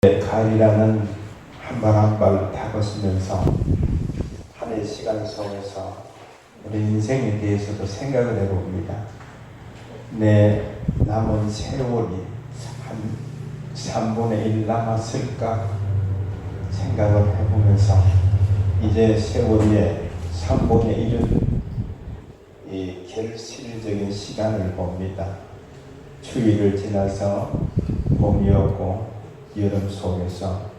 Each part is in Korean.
가을이라는 한 발 한 발 다가서면서 한 해의 시간 속에서 우리 인생에 대해서도 생각을 해봅니다. 내 남은 세월이 한 3분의 1 남았을까 생각을 해보면서 이제 세월의 3분의 1은 이 결실적인 시간을 봅니다. 추위를 지나서 봄이 오고 여름 속에서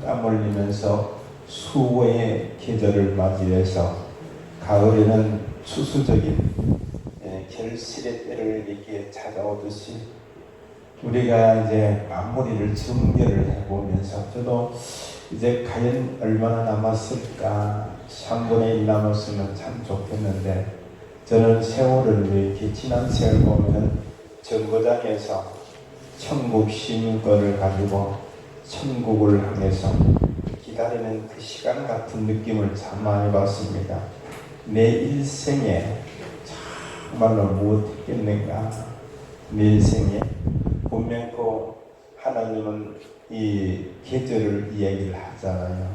땀 흘리면서 수호의 계절을 맞이해서 가을에는 추수적인 결실의 때를 이렇게 찾아오듯이 우리가 이제 마무리를 정리를 해보면서 저도 이제 과연 얼마나 남았을까 3분의 1 남았으면 참 좋겠는데 저는 세월을 이렇게 지난 세월 보면 정거장에서 천국 시민권을 가지고 천국을 향해서 기다리는 그 시간 같은 느낌을 참 많이 받습니다. 내 일생에 정말로 무엇했겠는가. 내 일생에 분명 그 하나님은 이 계절을 이야기를 하잖아요.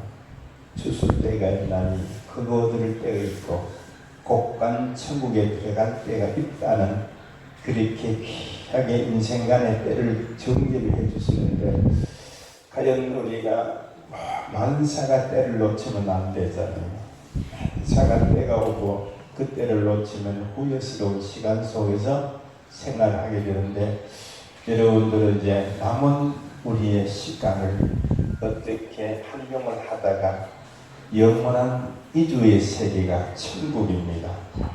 추수 때가 있나니 그거 들을 때가 있고 곡간 천국에 들어갈 때가 있다는 그렇게 귀하게 인생간의 때를 정리를 해주시는데 과연 우리가 만사가 때를 놓치면 안 되잖아요. 만사가 때가 오고 그 때를 놓치면 후회스러운 시간 속에서 생활하게 되는데 여러분들은 이제 남은 우리의 시간을 어떻게 활용을 하다가 영원한 이주의 세계가 천국입니다.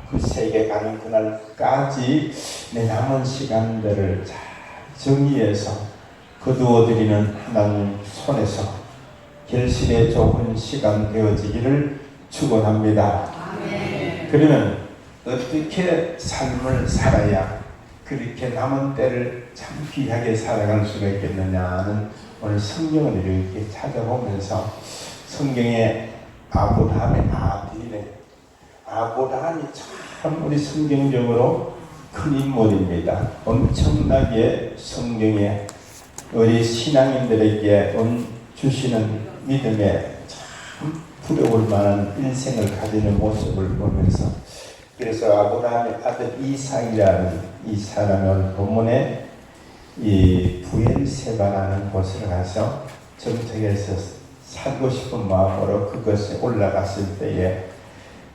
그 세계 가는 그날까지 내 남은 시간들을 잘 정리해서 거두어드리는 하나님 손에서 결실의 좋은 시간 되어지기를 축원합니다. 그러면 어떻게 삶을 살아야 그렇게 남은 때를 참 귀하게 살아갈 수가 있겠느냐는 오늘 성경을 이렇게 찾아보면서 성경에 아브라함의 아들이네. 아브라함이 참 우리 성경적으로 큰 인물입니다. 엄청나게 성경에 우리 신앙인들에게 주시는 믿음에 참 부러울 만한 인생을 가지는 모습을 보면서 그래서 아브라함의 아들 이삭이라는 이 사람이 오늘 본문에 이 부엘세바라는 곳을 가서 정착해서 살고 싶은 마음으로 그것에 올라갔을 때에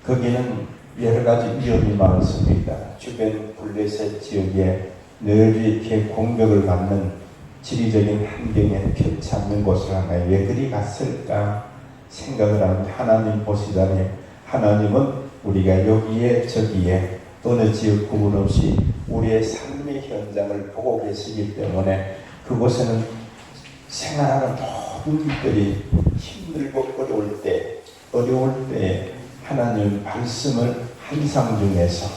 거기는 여러 가지 위험이 많습니다. 주변 블레셋 지역에 늘 이렇게 공격을 받는 지리적인 환경에 편치 않는 곳을 하나요. 왜 그리 갔을까 생각을 하는데 하나님 보시자니 하나님은 우리가 여기에 저기에 어느 지역 구분 없이 우리의 삶의 현장을 보고 계시기 때문에 그곳에는 생활하는 모든 일들이 힘들고 어려울 때 하나님 말씀을 한상 중에서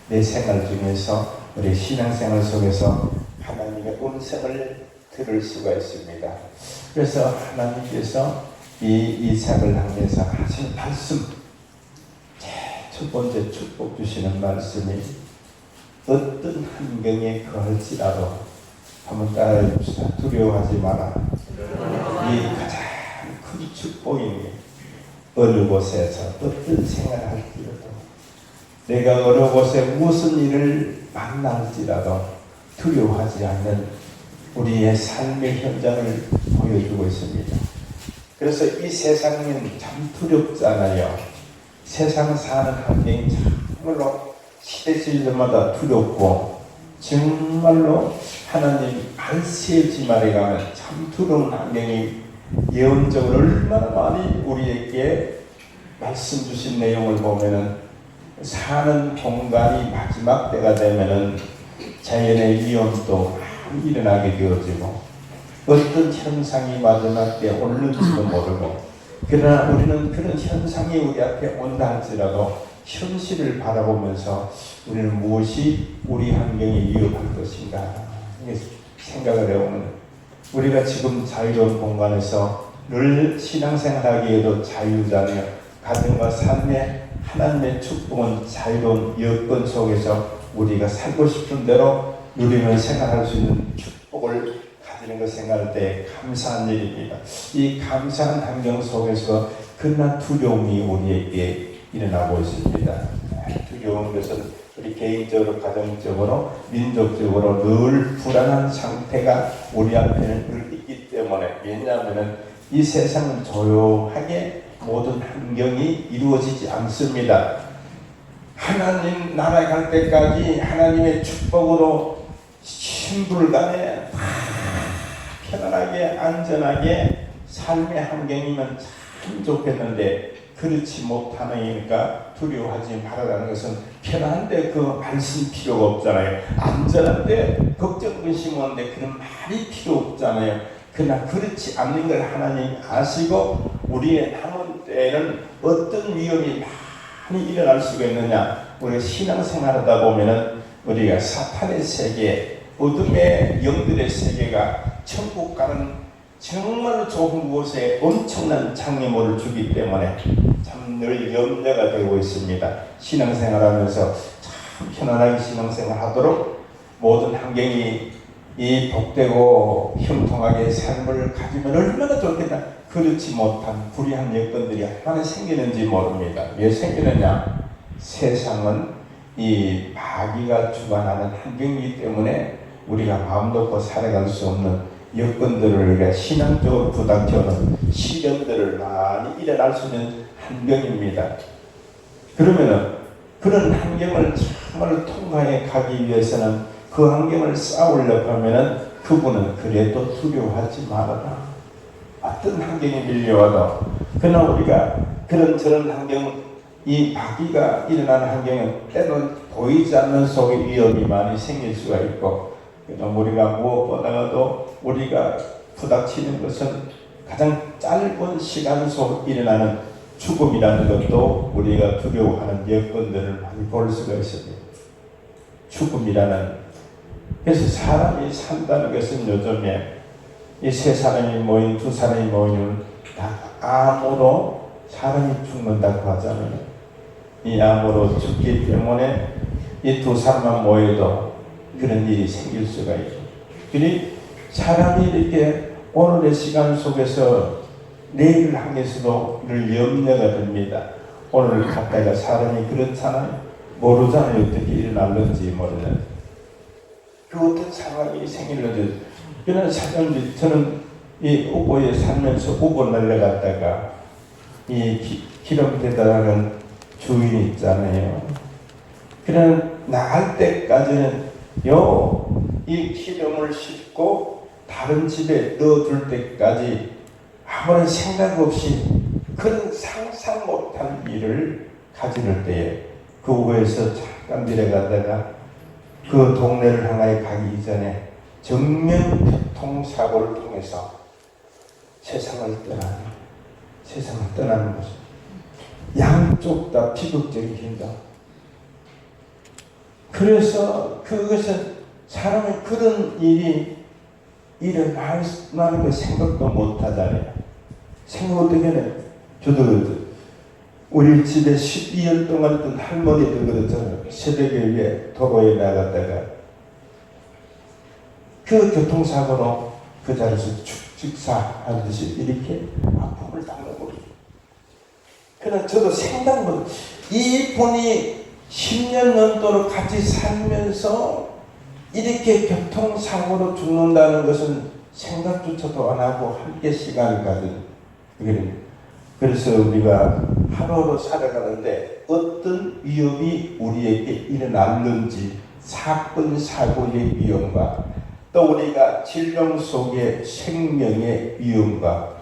내 생활 중에서 우리 신앙생활 속에서 하나님의 음성을 들을 수가 있습니다. 그래서 하나님께서 이 이삭을 향해서 하시는 말씀 첫 번째 축복 주시는 말씀이 어떤 환경에 거할지라도 한번 따라해 봅시다. 두려워하지 마라. 이 가장 큰 축복이니 어느 곳에서 어떤 생활을 할지라도 내가 어느 곳에 무슨 일을 만날지라도 두려워하지 않는 우리의 삶의 현장을 보여주고 있습니다. 그래서 이 세상은 참 두렵잖아요. 세상 사는 환경이 정말로 시대시대마다 두렵고 정말로 하나님 안세지말에 가면 참 두려운 환경이 예언적으로 얼마나 많이 우리에게 말씀 주신 내용을 보면은 사는 공간이 마지막 때가 되면은 자연의 위험도 많이 일어나게 되어지고 어떤 현상이 마지막 때에 올는지도 모르고 그러나 우리는 그런 현상이 우리 앞에 온다 할지라도 현실을 바라보면서 우리는 무엇이 우리 환경이 위협할 것인가 생각을 해오면 우리가 지금 자유로운 공간에서 늘 신앙생활하기에도 자유자며 가정과 삶의 하나님의 축복은 자유로운 여건 속에서 우리가 살고 싶은 대로 누리며 생활할 수 있는 축복을 가질 이런 거 생각할 때 감사한 일입니다. 이 감사한 환경 속에서 그러나 두려움이 우리에게 일어나고 있습니다. 두려운 것은 우리 개인적으로, 가정적으로, 민족적으로 늘 불안한 상태가 우리 앞에는 늘 있기 때문에, 왜냐하면 이 세상은 조용하게 모든 환경이 이루어지지 않습니다. 하나님 나라에 갈 때까지 하나님의 축복으로 신불간에 편안하게 안전하게 삶의 환경이면 참 좋겠는데, 그렇지 못하니까 두려워하지 말아라는 것은, 편한데 그 말씀 필요가 없잖아요. 안전한데 걱정 근심 없는데 그런 말이 필요 없잖아요. 그러나 그렇지 않는 걸 하나님 아시고, 우리의 남은 때에는 어떤 위험이 많이 일어날 수가 있느냐. 우리가 신앙생활하다 보면은 우리가 사탄의 세계, 어둠의 영들의 세계가 천국 가는 정말 좋은 곳에 엄청난 장애물을 주기 때문에 참 늘 염려가 되고 있습니다. 신앙생활하면서 참 편안하게 신앙생활하도록 모든 환경이 이 복되고 형통하게 삶을 가지면 얼마나 좋겠나. 그렇지 못한 불의한 여건들이 얼마나 생기는지 모릅니다. 왜 생기느냐? 세상은 이 마귀가 주관하는 환경이기 때문에 우리가 마음 놓고 살아갈 수 없는 여건들을 우리가 신앙적으로 부닥쳐오는 시련들을 많이 일어날 수 있는 환경입니다. 그러면은 그런 환경을 정말 통과해 가기 위해서는, 그 환경을 싸우려고 하면은 그분은 그래도 두려워하지 말아라. 어떤 환경이 밀려와도. 그러나 우리가 그런 환경, 이 마귀가 일어나는 환경은 때로는 보이지 않는 속에 위험이 많이 생길 수가 있고, 우리가 무엇보다도 우리가 부닥치는 것은 가장 짧은 시간 속에 일어나는 죽음이라는 것도 우리가 두려워하는 여건들을 많이 볼 수가 있습니다. 죽음이라는, 그래서 사람이 산다는 것은 요즘에 이 세 사람이 모인, 두 사람이 모이면 다 암으로 사람이 죽는다고 하잖아요. 이 암으로 죽기 때문에 이 두 사람만 모여도 그런 일이 생길 수가 있고, 그리 사람이 이렇게 오늘의 시간 속에서 내일을 향해서도 늘 염려가 됩니다. 오늘 갔다가 사람이 그렇잖아요. 모르잖아요. 어떻게 일어날는지 모르잖아요. 그 어떤 상황이 생길는지. 그러나 저는 이 우보에 살면서 우보 날려갔다가 이 기름 대달하는 주인이 있잖아요. 그러나 나갈 때까지는 이 기름을 싣고 다른 집에 넣어둘 때까지 아무런 생각 없이 그런 상상 못한 일을 가지는 때에 그 우에서 잠깐 내려가다가 그 동네를 향하여 가기 전에 정면 교통사고를 통해서 세상을 떠나는 것입니다. 양쪽 다 비극적인 힘다. 그래서 그것은 사람의 그런 일이 일어나는 걸 생각도 못 하잖아요. 생각 어떻게 해? 저도 우리 집에 12년 동안 있던 할머니들 그랬잖아요. 새벽에 위에 도로에 나갔다가 그 교통사고로 그 자리에서 축직사하듯이 이렇게 아픔을 당해버리죠. 그러나 저도 생각보다 이분이 10년 넘도록 같이 살면서 이렇게 교통사고로 죽는다는 것은 생각조차도 안 하고 함께 시간을 가진. 그래서 우리가 하루하루 살아가는데 어떤 위협이 우리에게 일어났는지, 사건, 사고의 위험과 또 우리가 질병 속의 생명의 위험과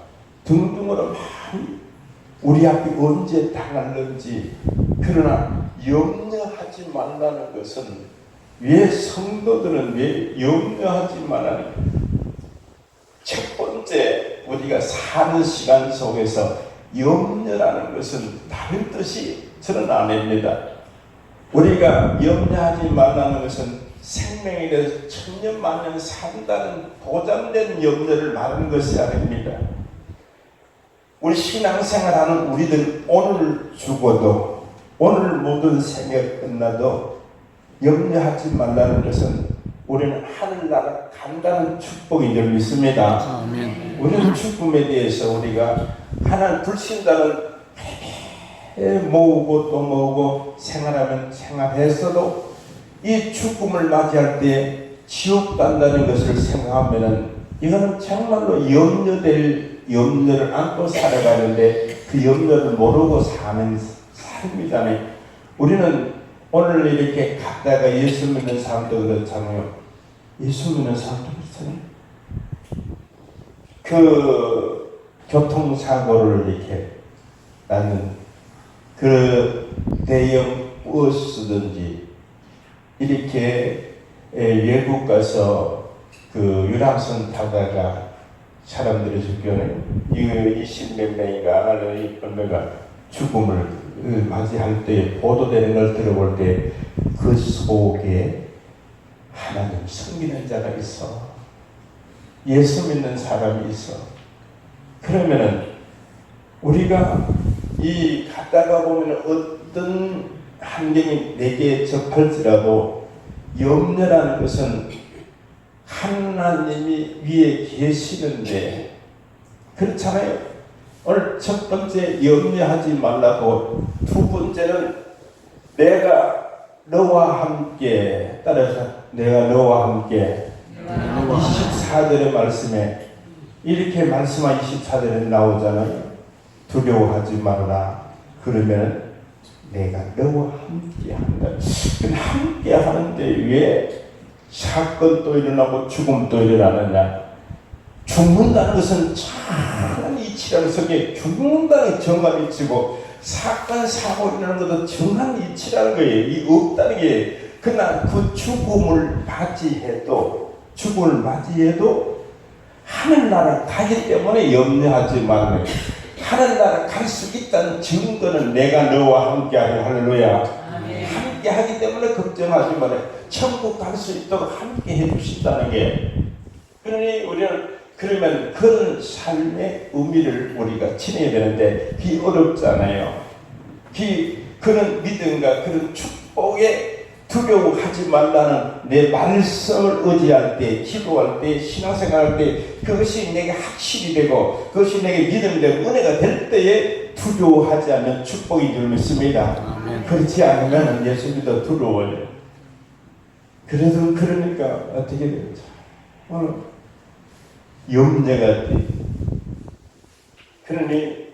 등등으로 많이 우리 앞에 언제 당할는지. 그러나 염려하지 말라는 것은, 왜 성도들은 왜 염려하지 말라는 거예요? 첫 번째, 우리가 사는 시간 속에서 염려라는 것은 다른 뜻이 저는 아닙니다. 우리가 염려하지 말라는 것은 생명에 대해서 천년 만년 산다는 보장된 염려를 말하는 것이 아닙니다. 우리 신앙생활하는 우리들 오늘 죽어도, 오늘 모든 생애 끝나도 염려하지 말라는 것은 우리는 하늘나라 간다는 축복인 줄 믿습니다. 아멘. 우리는 죽음에 대해서 우리가 하나님 불신자는 모으고 또 모으고 생활하면 생활했어도 이 죽음을 맞이할 때 지옥 간다는 것을 생각하면은 이거는 정말로 염려를 안고 살아가는데 그 염려를 모르고 사는 삶이잖아요. 우리는 오늘 이렇게 갔다가 예수 믿는 사람도 그렇잖아요. 예수 믿는 사람도 그렇잖아요. 그 교통사고를 이렇게 나는 그 대형 버스든지 이렇게 외국 가서 그 유람선 타다가 사람들이 죽여는 이거 20몇 명인가 얼마가 죽음을 맞이할 때 보도되는 걸 들어볼 때 그 속에 하나님 섬기는 자가 있어. 예수 믿는 사람이 있어. 그러면은 우리가 이 갔다가 보면 어떤 환경이 내게 접할지라도 염려라는 것은 하나님이 위에 계시는데 그렇잖아요. 오늘 첫 번째 염려하지 말라고, 두 번째는 내가 너와 함께, 따라서 내가 너와 함께 24절의 말씀에 이렇게 말씀한 24절에 나오잖아요. 두려워하지 말라. 그러면 내가 너와 함께 한다. 근데 함께 하는데 왜 사건도 일어나고 죽음도 일어나느냐? 죽는다는 것은 참 이치라는 속에 죽는다는 정한 이치고 사건 사고 일어나는 것도 정한 이치라는 거예요. 이 없다는 게. 그러나 그 죽음을 맞이해도 하늘나라 가기 때문에 염려하지 말아요. 하늘나라 갈 수 있다는 증거는 내가 너와 함께하리. 할렐루야. 함께 하기 때문에 걱정하지 말아요. 천국 갈 수 있도록 함께 해주신다는 게. 그러니 우리는 그러면 그런 삶의 의미를 우리가 지내야 되는데 그게 어렵잖아요. 그런 믿음과 그런 축복에 두려워하지 말라는 내 말씀을 의지할 때, 기도할 때, 신앙생활할 때 그것이 내게 확실히 되고 그것이 내게 믿음이 되고 은혜가 될 때에 두려워하지 않는 축복인 줄 믿습니다. 아멘. 그렇지 않으면 예수 믿어 두려워요. 그래도 그러니까 어떻게 되죠? 오늘 염려가 돼. 그러니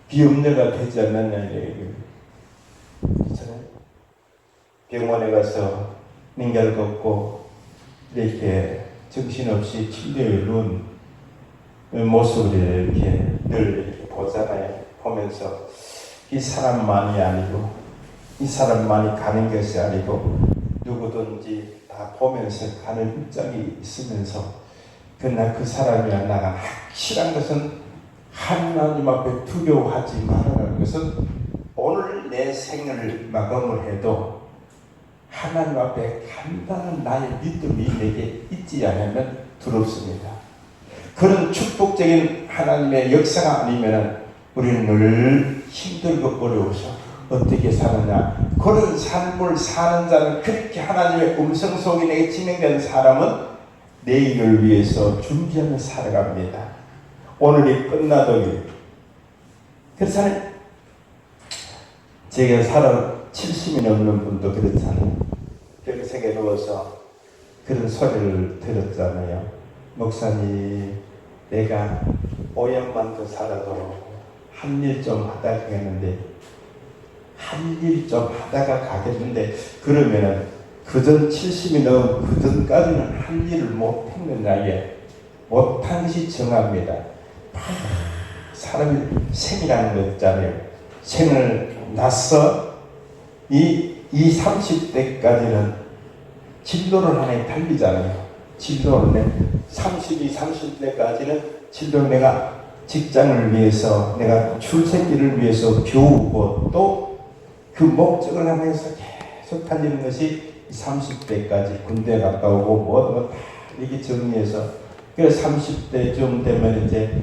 비염려가 되지 않느냐는 얘기예요. 그렇잖아요. 병원에 가서 링겔 걷고 이렇게 정신없이 침대에 누운 모습을 이렇게 늘 이렇게 보잖아요. 보면서 이 사람만이 아니고 이 사람만이 가는 것이 아니고 누구든지 다 보면서 가는 입장이 있으면서 그러나 그 사람이 나가 확실한 것은 하나님 앞에 두려워하지 말아라는 것은 오늘 내 생을 마감을 해도 하나님 앞에 간다는 나의 믿음이 내게 있지 않으면 두렵습니다. 그런 축복적인 하나님의 역사가 아니면 우리는 늘 힘들고 어려워서 어떻게 사느냐. 그런 삶을 사는 자는, 그렇게 하나님의 음성 속에 내게 진행된 사람은 내일을 위해서 준비하며 살아갑니다. 오늘이 끝나더니. 그래서 제가 살아 70이 넘는 분도 그렇잖아요. 병석에 누워서 그런 소리를 들었잖아요. 목사님, 내가 5년만 더 살아도 한 일 좀 하다가 가겠는데, 한 일 좀 하다가 가겠는데, 그러면은 그전 70이 넘은 그전까지는 한 일을 못했는 나이에 못한 것이 정합니다. 사람이 생이라는 거 있잖아요. 생을 낳아서 이 30대까지는 진로를 하나에 달리잖아요. 진로를 30대까지는 진로를 내가 직장을 위해서, 내가 출생기를 위해서 배우고 또 그 목적을 향해서 계속 달리는 것이 30대까지 군대 갔다 오고 뭐 다 이렇게 정리해서, 그래서 30대쯤 되면 이제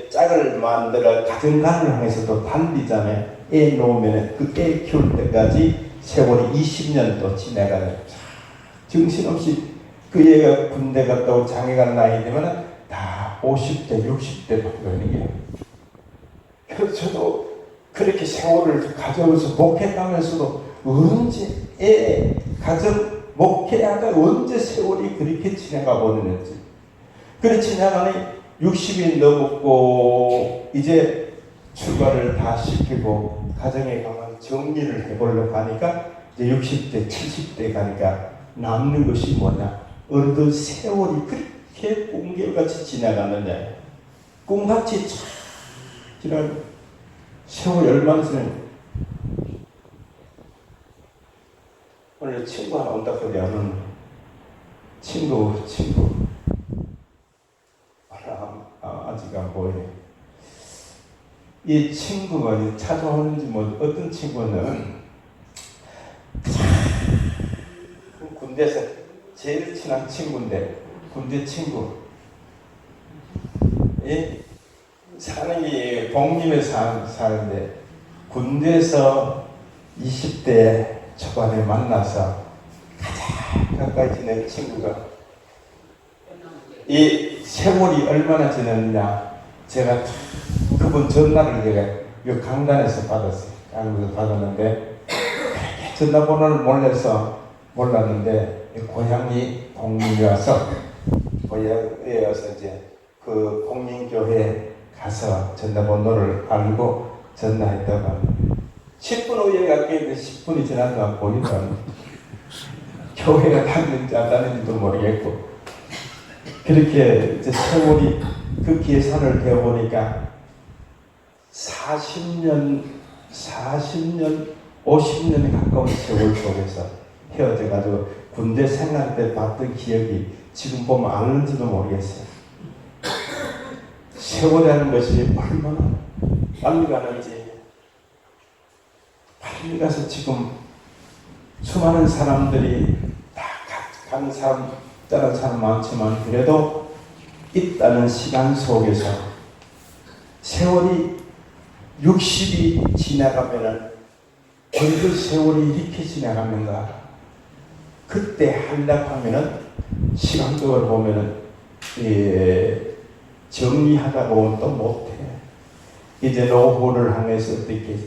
짝을 만들어 가정가를 향해서도 달리잖아요. 애 놓으면 그 애 키울 때까지 세월이 20년 또 지나가는 정신없이 그 애가 군대 갔다고 장애 간 나이 되면 다 50대, 60대 바뀌는 게. 그래서 저도 그렇게 세월을 가져오면서 목회하면서도 언제 애 가정 목회하다 언제 세월이 그렇게 지나가 버리는지. 그래 지나가니 60이 넘었고 이제 출가를 다 시키고 가정에 가면 정리를 해보려고 하니까 이제 60대, 70대 가니까 남는 것이 뭐냐? 어느덧 세월이 그렇게 꿈결같이 지나가느냐? 꿈같이 쫙 지나가는 세월이 얼마나 지나요? 오늘 친구 하나 온다 그러면 친구 아직 안 보이네. 이 친구가 찾아오는지 뭐 어떤 친구는 군대에서 제일 친한 친구인데 군대 친구 사는 게 복림에 사는데 군대에서 20대 초반에 만나서 가장 가까이 지낸 친구가 이 세월이 얼마나 지났느냐 제가 그분 전화를 제가 이 강단에서 받았어요. 강단에서 받았는데 전화번호를 몰랐는데 고향이 복림에 와서 고향에 와서 이제 그 복림교회 가서 전화번호를 알고 전화했다고 합니다. 10분 후에 갔겠는데 10분이 지나서 보니도 않고 교회가 다니는지 안 다니는지도 모르겠고 그렇게 이제 세월이 그 계산을 배워보니까 40년, 50년에 가까운 세월 속에서 헤어져가지고 군대 생활 때 봤던 기억이 지금 보면 아는지도 모르겠어요. 세월이라는 것이 얼마나 빨리 가는지 빨리 가서 지금 수많은 사람들이 다 가는 사람 다른 사람 많지만 그래도 있다는 시간 속에서 세월이 60이 지나가면은 어느 세월이 이렇게 지나가는가 그때 한답하면은 시간적으로 보면은 정리하다 보면 또 못해. 이제 노후를 향해서 어떻게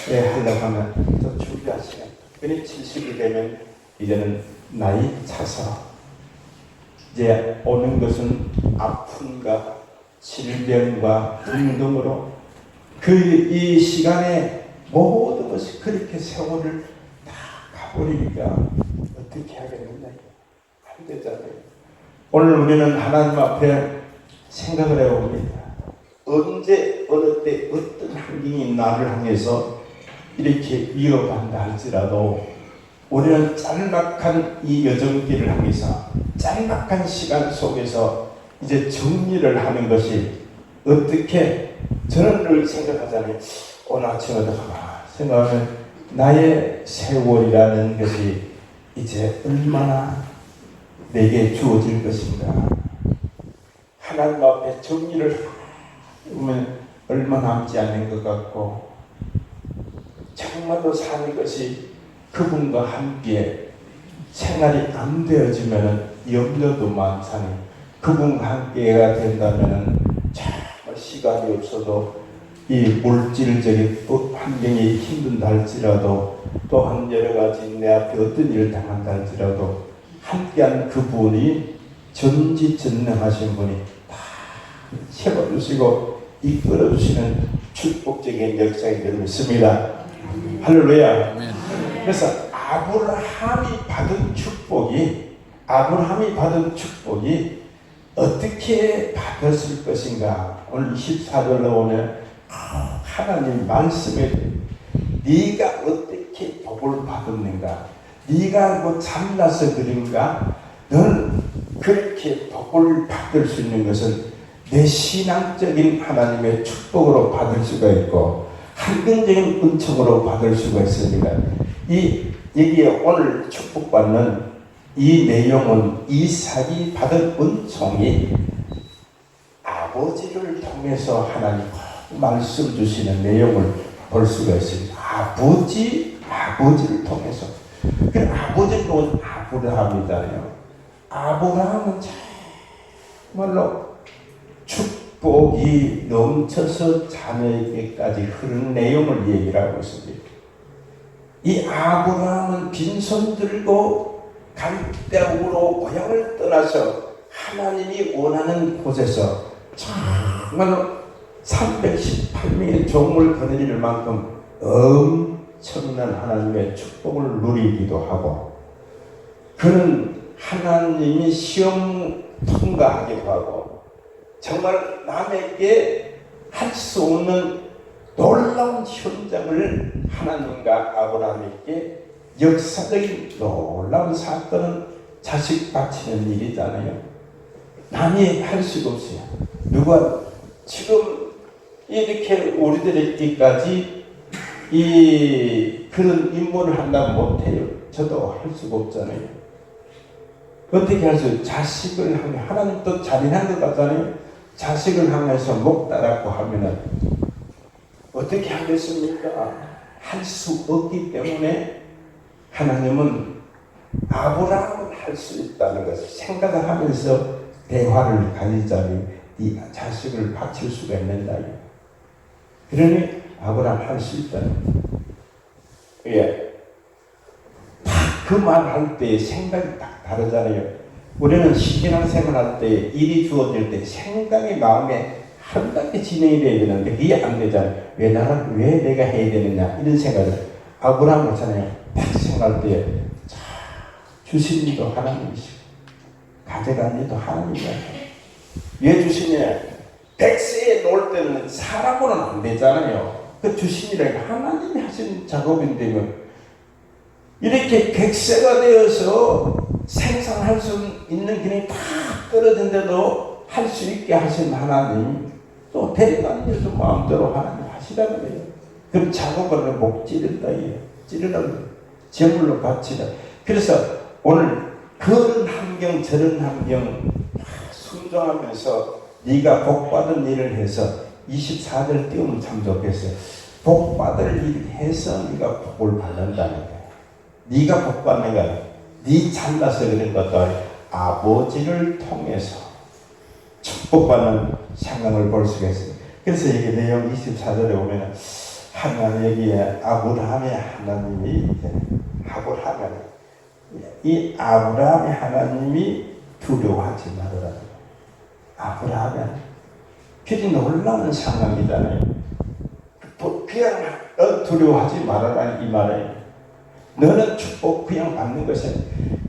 하려고 하면 또 준비하시면 그러니 70이 되면 이제는 나이 차서 이제 오는 것은 아픔과 질병과 등등으로 이 시간에 모든 것이 그렇게 세월을 다 가버리니까 어떻게 하겠느냐 안 되잖아요. 오늘 우리는 하나님 앞에 생각을 해봅니다. 언제 어느 때 어떤 환경이 나를 향해서 이렇게 위협한다 할지라도 우리는 짤막한 이 여정길을 향해서 짤막한 시간 속에서 이제 정리를 하는 것이 어떻게 저는 늘 생각하잖아요. 오늘 아침에도 생각하면 나의 세월이라는 것이 이제 얼마나 내게 주어질 것인가. 하나님 앞에 정리를 하면 얼마 남지 않는 것 같고 정말로 사는 것이 그분과 함께 생활이 안 되어지면 염려도 많잖아요. 그분과 함께가 된다면 정말 시간이 없어도 이 물질적인 환경이 힘든다 할지라도 또한 여러 가지 내 앞에 어떤 일을 당한다 할지라도 함께한 그분이 전지전능하신 분이 다 세워주시고 이끌어주시는 축복적인 역사인 줄 믿습니다. 할렐루야. 그래서 아브라함이 받은 축복이 어떻게 받았을 것인가. 오늘 24절로 오면 하나님 말씀에 네가 어떻게 복을 받았는가, 네가 뭐 잘나서 그런가, 너는 그렇게 복을 받을 수 있는 것은 내 신앙적인 하나님의 축복으로 받을 수가 있고 환경적인 은총으로 받을 수가 있습니다. 여기에 오늘 축복받는 이 내용은 이삭이 받은 은총이 아버지를 통해서 하나님 말씀 주시는 내용을 볼 수가 있습니다. 아버지를 통해서 그 아버지도 아브라함이잖아요. 아브라함은 정말로 축복이 넘쳐서 자녀에게까지 흐르는 내용을 얘기를 하고 있습니다. 이 아브라함은 빈손 들고 갈대우로 고향을 떠나서 하나님이 원하는 곳에서 정말로 318명의 종을 거느릴 만큼 엄청난 하나님의 축복을 누리기도 하고, 그는 하나님이 시험 통과하기도 하고, 정말 남에게 할 수 없는 놀라운 현장을 하나님과 아브라함에게 역사적인 놀라운 사건은 자식 바치는 일이잖아요. 남이 할 수가 없어요. 누가 지금 이렇게 우리들에게까지 그런 임무를 한다면 못해요. 저도 할 수가 없잖아요. 어떻게 할 수 있어요? 자식을 하면 하나님도 잔인한 것 같잖아요. 자식을 향해서 목 따라고 하면은 어떻게 하겠습니까? 할 수 없기 때문에 하나님은 아브라함은 할 수 있다는 것을 생각을 하면서 대화를 가지자니 이 자식을 바칠 수가 있는다. 그러니 아브라함 할 수 있다. 예. 그 말 할 때 생각이 딱 다르잖아요. 우리는 신앙생활 할 때 일이 주어질 때 생각이 마음에 한 단계 진행이 돼야 되는데 그게 안 되잖아요. 왜 내가 해야 되느냐 이런 생각을 아브라함 그렇잖아요. 딱 생각할 때 주신 이도 하나님이시고 가져간 이도 하나님이시고 왜 주시냐? 100세에 놓을 때는 사람으로는 안 되잖아요. 그 주신이라는 하나님이 하신 작업인데 이렇게 100세가 되어서 생산할 수 있는 길이 다 떨어진데도 할 수 있게 하신 하나님, 또 데려가는 일도 마음대로 하나님 하시라는 거예요. 그럼 작업을 목 찌른다. 찌르라고 제물로 바치라. 그래서 오늘 그런 환경 저런 환경 순종하면서 네가 복받은 일을 해서 24절 띄우면 참 좋겠어요. 복받을 일을 해서 네가 복을 받는다는 거예요. 네가 복받는 거야. 네 잘나서 그런 것도 아버지를 통해서 축복받는 상황을 볼 수가 있어요. 그래서 이게 내용 24절에 보면 하나님이 아브라함의 하나님이 이 아브라함의 하나님이 두려워하지 말아라. 아브라함은 굉장히 놀라운 상황이잖아요. 그냥 두려워하지 말아라 이 말이에요. 너는 축복 그냥 받는 것이야.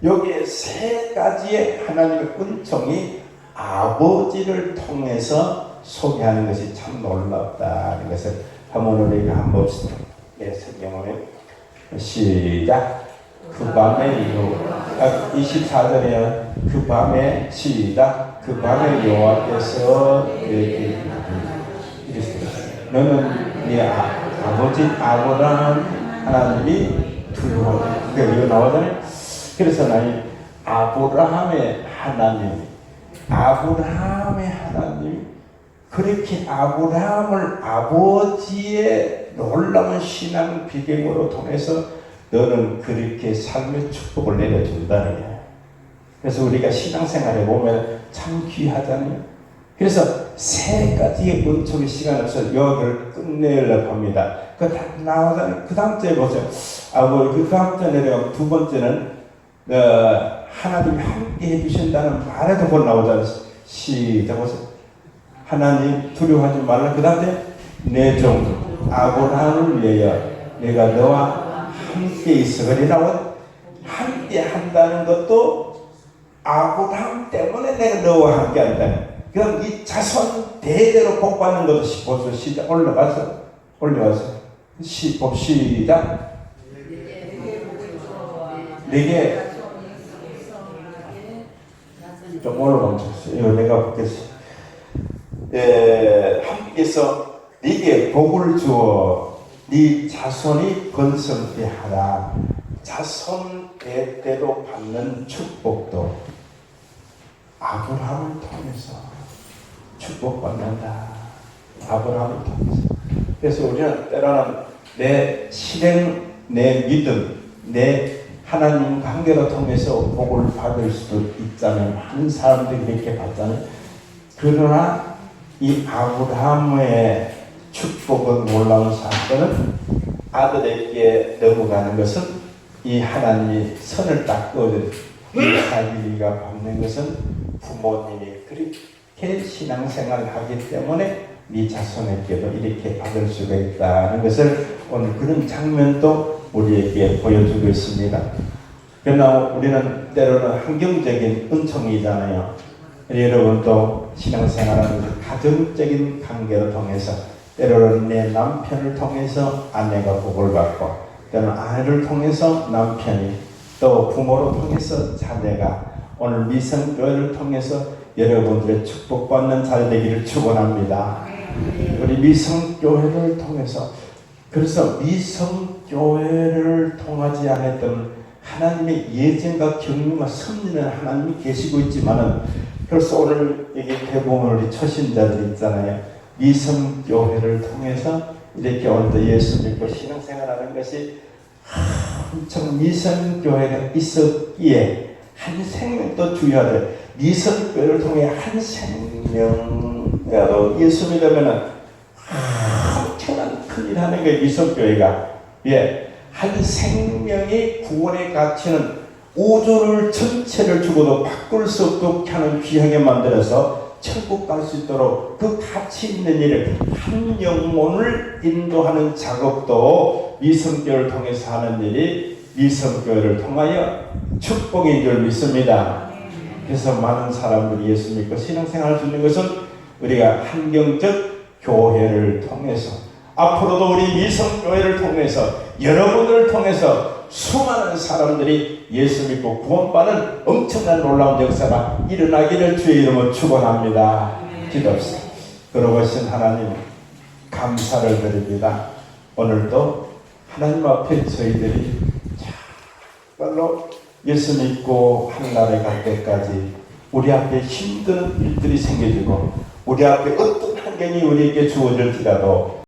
여기에 세 가지의 하나님의 은총이 아버지를 통해서 소개하는 것이 참 놀랍다는 것을 한번 우리가 한번 봅시다. 예, 성경을 시작. 그 밤에 24절에 그 밤에 시작. 그 밤에 여호와께서 그에게 이르시되 너는 네 아버지 아브라함 하나님이 두려워하라. 그러니까 이거 나오잖아요. 그래서 나는 아브라함의 하나님 그렇게 아브라함을 아버지의 놀라운 신앙 비경으로 통해서 너는 그렇게 삶의 축복을 내려준다는 거예요. 그래서 우리가 신앙생활에 보면 참 귀하잖아요. 그래서 세 가지의 은총의 시간 없어서 여기를 끝내려고 합니다. 그 나오잖아요. 그 다음 주에 보세요. 그 다음 주에 내려가면 두 번째는 하나님이 함께 해주신다는 말에도 곧 나오잖아요. 시작 보세요. 하나님 두려워하지 말라. 그 다음에 내 종 아브라함을 위하여 내가 너와 함께 있어. 그래 나와 함께 한다는 것도 아브라함 때문에 내가 너와 함께 한다는. 그럼 이 자손 대대로 복받는 것도 벌써 시작 올라가서 시작. 내게 좀 올라가면서 이거 내가 보겠어. 함께서 네게 복을 주어 네 자손이 번성케 하라. 자손 대대로 받는 축복도 아브라함을 통해서 축복받는다. 아브라함을 통해서. 그래서 우리는 때로는 내 실행, 내 믿음, 내 하나님 관계를 통해서 복을 받을 수도 있잖아요. 많은 사람들이 그렇게 받잖아요. 그러나 이 아브라함의 축복은 놀라운 사건은 아들에게 넘어가는 것은 이 하나님이 선을 딱 그어준 이삭이가 받는 것은 부모님이 그렇게 신앙생활을 하기 때문에 네 자손에게도 이렇게 받을 수가 있다는 것을 오늘 그런 장면도 우리에게 보여주고 있습니다. 그러나 우리는 때로는 환경적인 은총이잖아요. 여러분도 신앙생활하면서 가정적인 관계를 통해서 때로는 내 남편을 통해서 아내가 복을 받고 때로는 아내를 통해서 남편이 또 부모를 통해서 자녀가 오늘 미성교회를 통해서 여러분들의 축복받는 잘 되기를 축원합니다. 우리 미성교회를 통해서 그래서 미성교회를 통하지 않았던 하나님의 예정과 경륜과 섭리는 하나님이 계시고 있지만은 그래서 오늘 여기 대부분 우리 초신자들 있잖아요. 미성교회를 통해서 이렇게 오늘도 예수 믿고 신앙생활하는 것이 엄청 미성교회가 있었기에 한 생명도 중요하대. 미성교회를 통해 한 생명이라도 예수 믿으면은 엄청난 큰일 하는 거예요. 미성교회가. 예. 한 생명의 구원의 가치는 우주를 전체를 주고도 바꿀 수 없도록 하는 귀하게 만들어서 천국 갈 수 있도록 그 가치 있는 일을 한 영혼을 인도하는 작업도 미성교회를 통해서 하는 일이 미성교회를 통하여 축복인 줄 믿습니다. 그래서 많은 사람들이 예수 믿고 신앙생활을 주는 것은 우리가 환경적 교회를 통해서 앞으로도 우리 미성교회를 통해서 여러분들을 통해서 수많은 사람들이 예수 믿고 구원받는 엄청난 놀라운 역사가 일어나기를 주의 이름으로 축원합니다. 기도합시다. 그러고신 하나님 감사를 드립니다. 오늘도 하나님 앞에 저희들이 정말로 예수 믿고 하늘나라에 갈 때까지 우리 앞에 힘든 일들이 생겨지고 우리 앞에 어떤 환경이 우리에게 주어질지라도